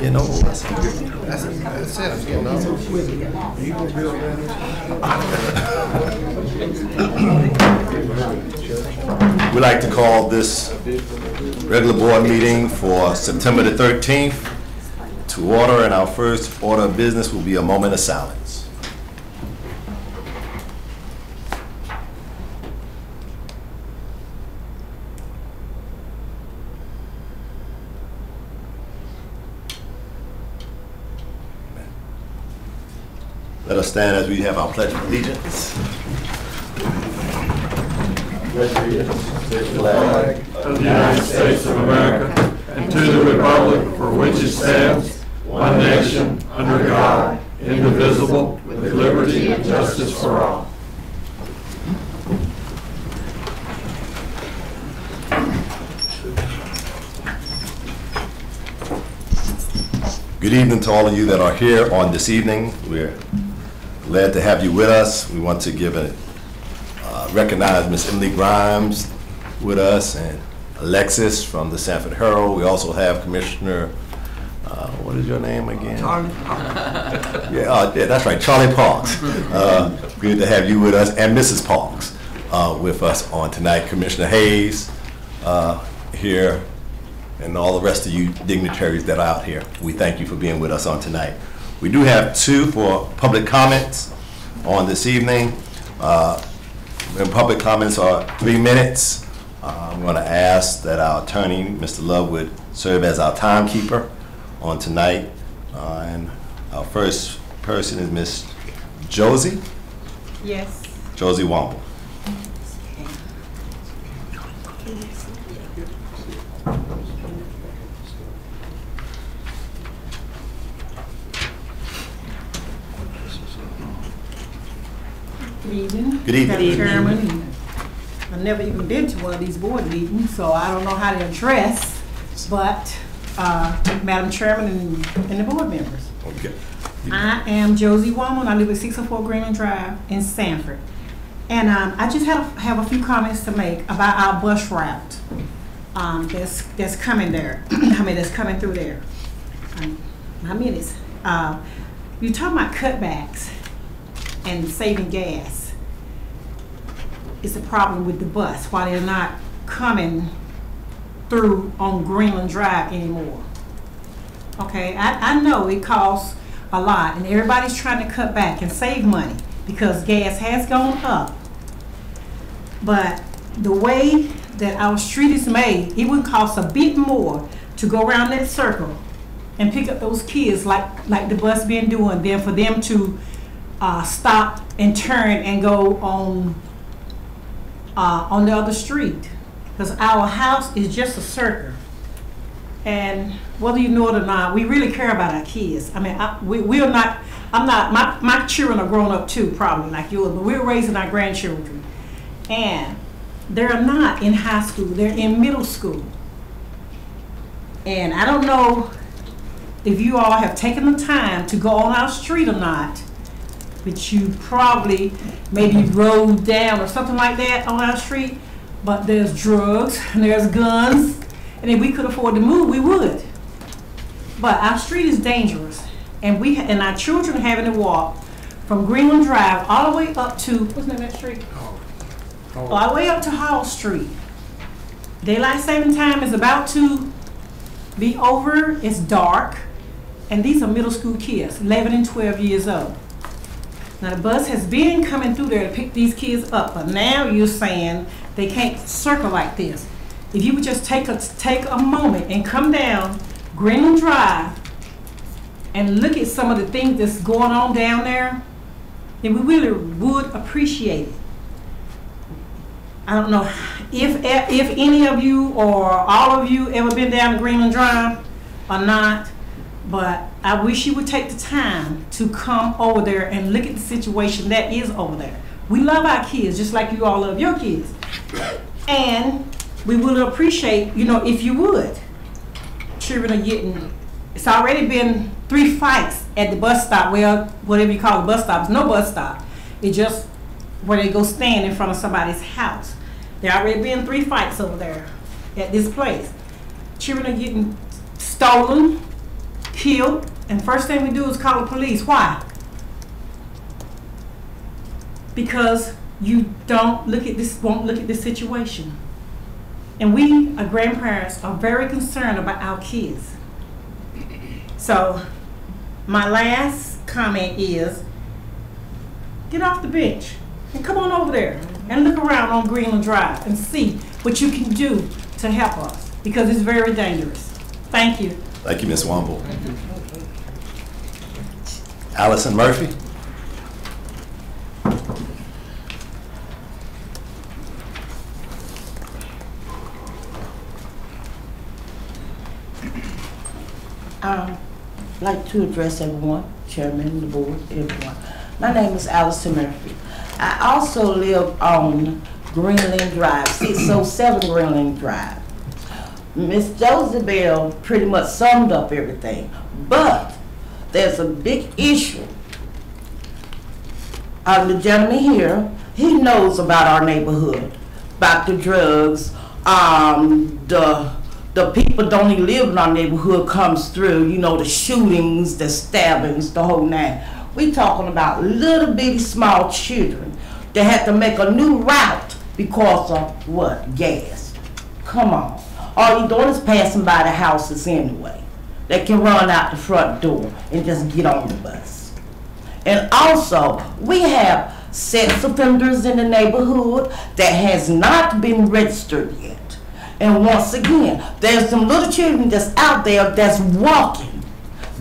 You know, That's it. You know. we'd like to call this regular board meeting for September the 13th to order, and our first order of business will be a moment of silence. Let us stand as we have our Pledge of Allegiance. To the flag of the United States of America and to the republic for which it stands, one nation, under God, indivisible, with liberty and justice for all. Good evening to all of you that are here on this evening. We're glad to have you with us. We want to recognize Miss Emily Grimes with us and Alexis from the Sanford Herald. We also have Commissioner, what is your name again? Charlie Parks. Yeah, that's right, Charlie Parks. Good to have you with us, and Mrs. Parks with us on tonight. Commissioner Hayes here, and all the rest of you dignitaries that are out here. We thank you for being with us on tonight. We do have two for public comments on this evening. And public comments are 3 minutes. I'm going to ask that our attorney, Mr. Love, would serve as our timekeeper on tonight. And our first person is Miss Josie. Yes. Josie Womble. Good evening. Good evening. Madam Chairman. I've never even been to one of these board meetings, so I don't know how to address, but Madam Chairman and the board members. Okay. I am Josie Woman. I live at 604 Greenland Drive in Sanford. And I just have a few comments to make about our bus route that's coming there. That's coming through there. My minutes. You talk about cutbacks and saving gas. It's a problem with the bus, why they're not coming through on Greenland Drive anymore. Okay, I know it costs a lot and everybody's trying to cut back and save money because gas has gone up. But the way that our street is made, it would cost a bit more to go around that circle and pick up those kids like the bus been doing than for them to stop and turn and go on the other street, because our house is just a circle, and whether you know it or not, we really care about our kids. I mean, my children are grown up too, probably like yours, but we're raising our grandchildren, and they're not in high school, they're in middle school. And I don't know if you all have taken the time to go on our street or not, but you probably maybe rode down or something like that on our street, but there's drugs and there's guns, and if we could afford to move, we would. But our street is dangerous, and our children are having to walk from Greenland Drive all the way up to, what's the name of that street? All the way up to Hall Street. Daylight saving time is about to be over, it's dark, and these are middle school kids, 11 and 12 years old. Now the bus has been coming through there to pick these kids up, but now you're saying they can't circle like this. If you would just take a moment and come down Greenland Drive and look at some of the things that's going on down there, then we really would appreciate it. I don't know if any of you or all of you ever been down Greenland Drive or not, but I wish you would take the time to come over there and look at the situation that is over there. We love our kids just like you all love your kids. And we would appreciate, if you would. Children are getting, it's already been 3 fights at the bus stop. Well, whatever you call the bus stop, it's no bus stop. It's just where they go stand in front of somebody's house. There already been 3 fights over there at this place. Children are getting stolen, killed, and first thing we do is call the police. Why? Because you don't look at this, won't look at this situation. And we, as grandparents, are very concerned about our kids. So, my last comment is, get off the bench and come on over there and look around on Greenland Drive and see what you can do to help us, because it's very dangerous. Thank you. Thank you, Ms. Wamble. Allison Murphy. I'd like to address everyone, Chairman, the board, everyone. My name is Allison Murphy. I also live on Greenland Drive, 607 Greenland Drive. Ms. Josabelle pretty much summed up everything, but there's a big issue. The gentleman here, he knows about our neighborhood, about the drugs, the people don't even live in our neighborhood comes through, you know, the shootings, the stabbings, the whole nine. We talking about little bitty small children that had to make a new route because of what? Gas. Come on. All you doing is passing by the houses anyway. They can run out the front door and just get on the bus. And also, we have sex offenders in the neighborhood that has not been registered yet. And once again, there's some little children that's out there that's walking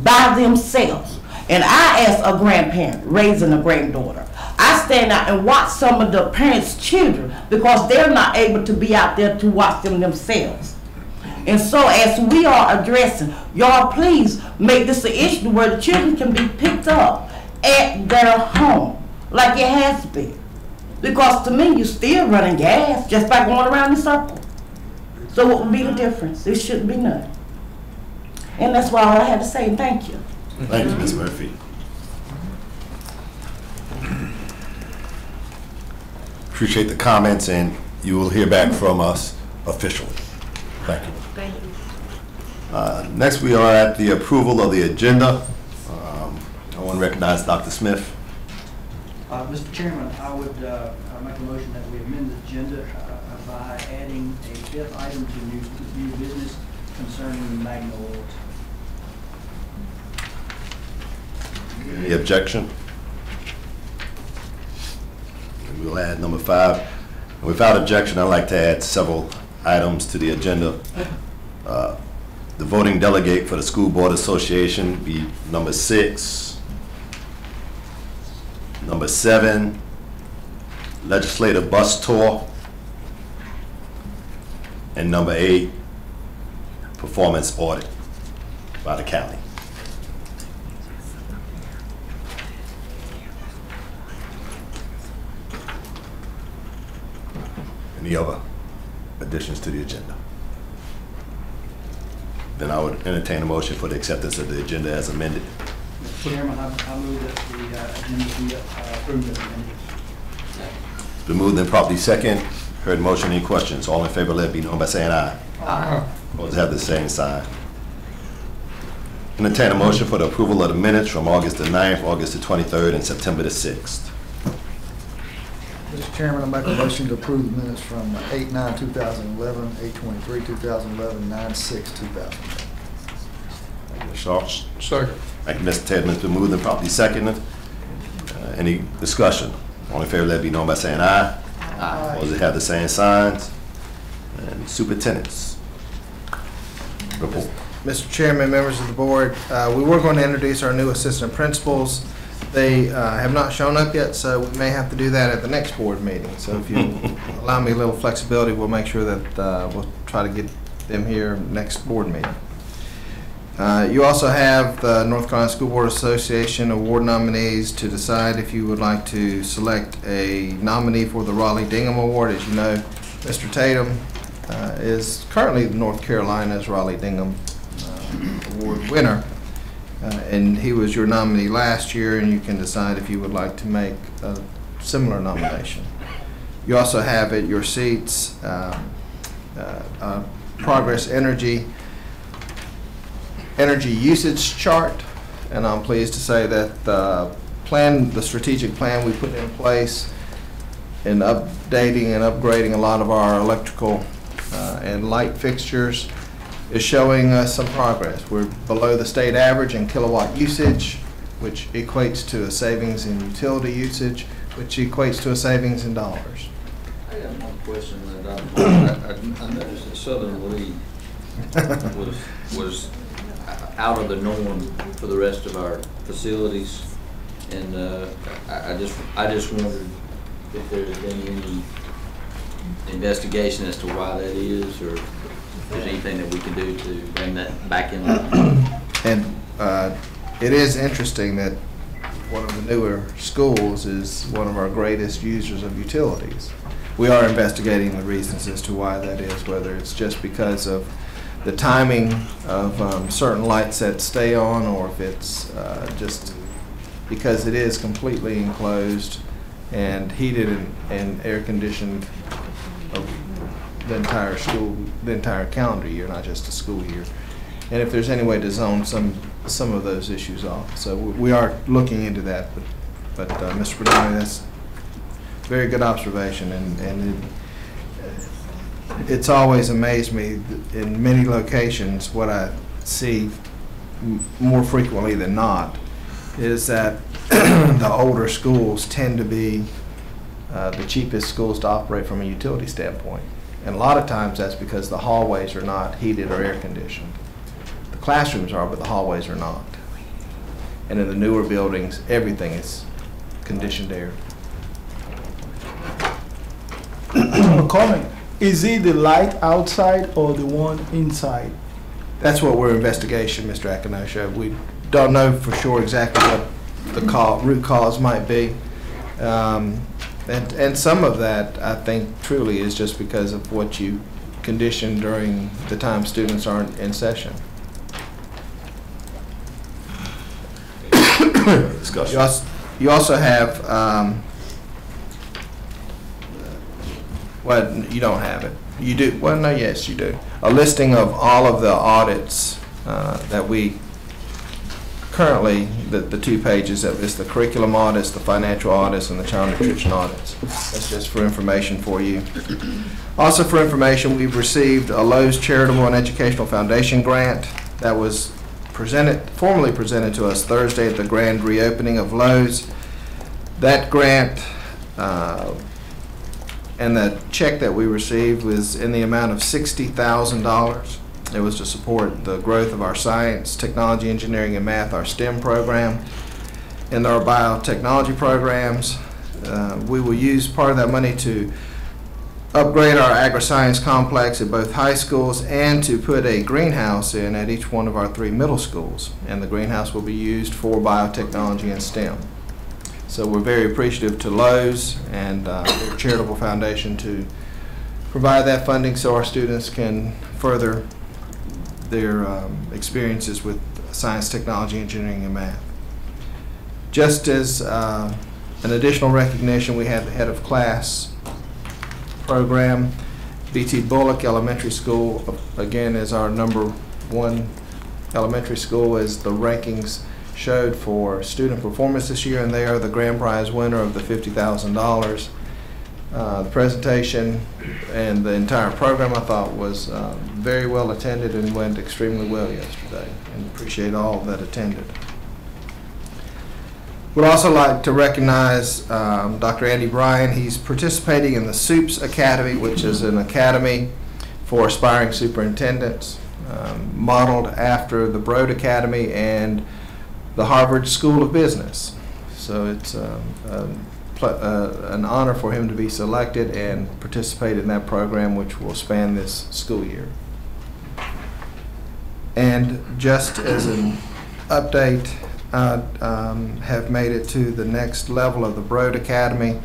by themselves. And I, as a grandparent raising a granddaughter, I stand out and watch some of the parents' children because they're not able to be out there to watch them themselves. And so as we are addressing, y'all please make this an issue where the children can be picked up at their home, like it has been. Because to me, you're still running gas just by going around in circles. So what would be the difference? There shouldn't be none. And that's why all I had to say, and thank you. Thank you, Ms. Murphy. Appreciate the comments, and you will hear back from us officially. Thank you. Thank you. Next, we are at the approval of the agenda. I want to recognize Dr. Smith. Mr. Chairman, I would make a motion that we amend the agenda by adding a fifth item to new business concerning the Magna Awards. Any objection? And we'll add number 5. And without objection, I'd like to add several items to the agenda. The voting delegate for the School Board Association be number 6. Number 7, legislative bus tour. And number 8, performance audit by the county. Any other additions to the agenda? Then I would entertain a motion for the acceptance of the agenda as amended. Mr. Chairman, I move that the agenda be approved as amended. Been moved and properly second. Heard the motion. Any questions? All in favor, let it be known by saying aye. Aye. Opposed have the same sign. Entertain a motion for the approval of the minutes from August the 9th, August the 23rd, and September the 6th. Mr. Chairman, I make a motion to approve the minutes from 8/9/2011, 8/23/2011, 9/6/2011. Thank you, Ms. Shaw. Second. Thank you, Mr. Tedman. It's been moved and properly seconded. Any discussion? All in favor, let it be known by saying aye. Aye. Opposed have the same signs. And superintendents report. Mr. Chairman, members of the board, we were going to introduce our new assistant principals. They have not shown up yet, so we may have to do that at the next board meeting. So if you allow me a little flexibility, we'll make sure that we'll try to get them here next board meeting. You also have the North Carolina School Board Association award nominees to decide if you would like to select a nominee for the Raleigh-Dingham Award. As you know, Mr. Tatum is currently the North Carolina's Raleigh-Dingham Award winner. And he was your nominee last year, and you can decide if you would like to make a similar nomination. You also have at your seats Progress Energy energy usage chart, and I'm pleased to say that the strategic plan we put in place in updating and upgrading a lot of our electrical and light fixtures is showing us some progress. We're below the state average in kilowatt usage, which equates to a savings in utility usage, which equates to a savings in dollars. I got one question that I noticed that Southern Lee was out of the norm for the rest of our facilities, and I just wondered if there's been any investigation as to why that is, or if there's anything that we can do to bring that back in line. And it is interesting that one of the newer schools is one of our greatest users of utilities. We are investigating the reasons as to why that is, whether it's just because of the timing of certain lights that stay on, or if it's just because it is completely enclosed and heated and air conditioned the entire school, the entire calendar year, not just a school year. And if there's any way to zone some of those issues off. So we are looking into that, but Mr. Bernani, that's a very good observation, and it's always amazed me in many locations. What I see more frequently than not is that the older schools tend to be the cheapest schools to operate from a utility standpoint. And a lot of times that's because the hallways are not heated or air conditioned. The classrooms are, but the hallways are not. And in the newer buildings, everything is conditioned air. A comment. Is it the light outside or the one inside? That's what we're investigation, Mr. Akinosha. We don't know for sure exactly what the root cause might be. And some of that, I think, truly is just because of what you condition during the time students aren't in session. Discussion. You also have, well, you don't have it. You do, well, no, yes, you do. A listing of all of the audits that we currently, the 2 pages of this, the curriculum audits, the financial audits, and the child nutrition audits. That's just for information for you. Also for information, we've received a Lowe's Charitable and Educational Foundation grant that was formally presented to us Thursday at the grand reopening of Lowe's. That grant and the check that we received was in the amount of $60,000. It was to support the growth of our science, technology, engineering, and math, our STEM program, and our biotechnology programs. We will use part of that money to upgrade our agri-science complex at both high schools and to put a greenhouse in at each one of our 3 middle schools. And the greenhouse will be used for biotechnology and STEM. So we're very appreciative to Lowe's and their charitable foundation to provide that funding so our students can further their experiences with science, technology, engineering, and math. Just as an additional recognition, we had the head of class program. B.T. Bullock Elementary School, again, is our #1 elementary school, as the rankings showed for student performance this year, and they are the grand prize winner of the $50,000. The presentation and the entire program, I thought, was very well attended and went extremely well yesterday, and appreciate all that attended. Would also like to recognize Dr. Andy Bryan. He's participating in the SOUPS Academy, which is an academy for aspiring superintendents, modeled after the Broad Academy and the Harvard School of Business. So it's an honor for him to be selected and participate in that program, which will span this school year. And just as an update, have made it to the next level of the Broad Academy,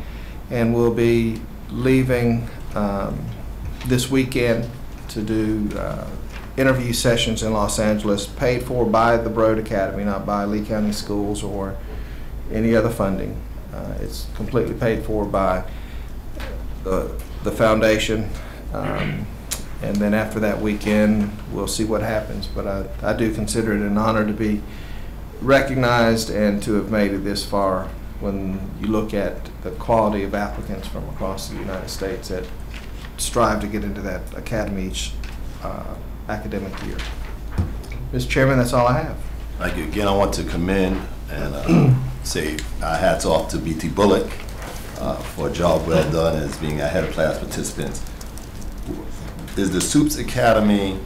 and will be leaving this weekend to do interview sessions in Los Angeles, paid for by the Broad Academy, not by Lee County Schools or any other funding. It's completely paid for by the foundation, And then after that weekend, we'll see what happens. But I do consider it an honor to be recognized and to have made it this far when you look at the quality of applicants from across the United States that strive to get into that academy each academic year. Mr. Chairman, that's all I have. Thank you. Again, I want to commend and say our hats off to BT Bullock for a job well done as being ahead of class participants. Is the Soups Academy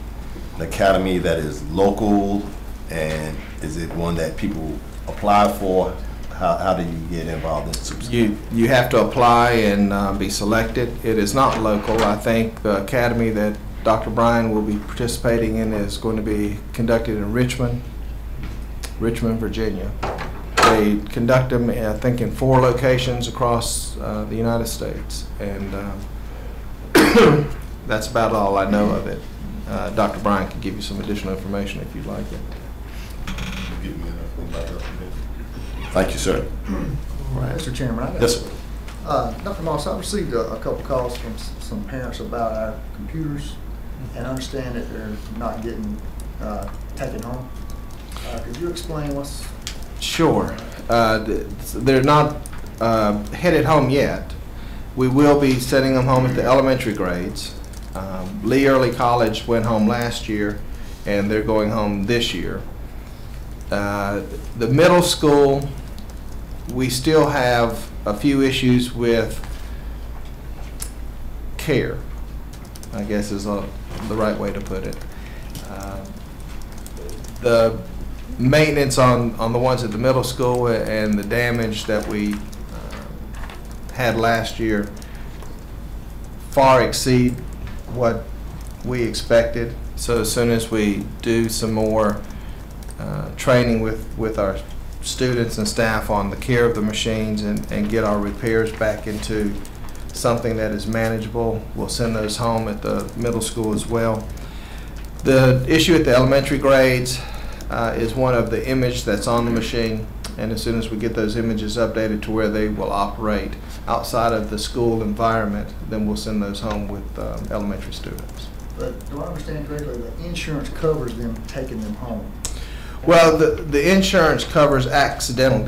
an academy that is local, and is it one that people apply for? How do you get involved in Soups? You have to apply and be selected. It is not local. I think the academy that Dr. Bryan will be participating in is going to be conducted in Richmond, Virginia. They conduct them, I think, in 4 locations across the United States, and that's about all I know of it. Dr. Bryan can give you some additional information if you'd like it. Thank you, sir. Right. Mr. Chairman, I got Yes, sir. Dr. Moss, I received a couple calls from some parents about our computers, and I understand that they're not getting taken home. Could you explain what's... Sure. They're not headed home yet. We will be sending them home at the elementary grades. Lee Early College went home last year, and they're going home this year. The middle school, we still have a few issues with care, I guess is the right way to put it. The maintenance on the ones at the middle school and the damage that we had last year far exceed what we expected. So as soon as we do some more training with our students and staff on the care of the machines and get our repairs back into something that is manageable, we'll send those home at the middle school as well. The issue at the elementary grades is one of the image that's on the machine, and as soon as we get those images updated to where they will operate outside of the school environment, then we'll send those home with elementary students. But do I understand correctly, the insurance covers them taking them home? Well, the insurance covers accidental damage.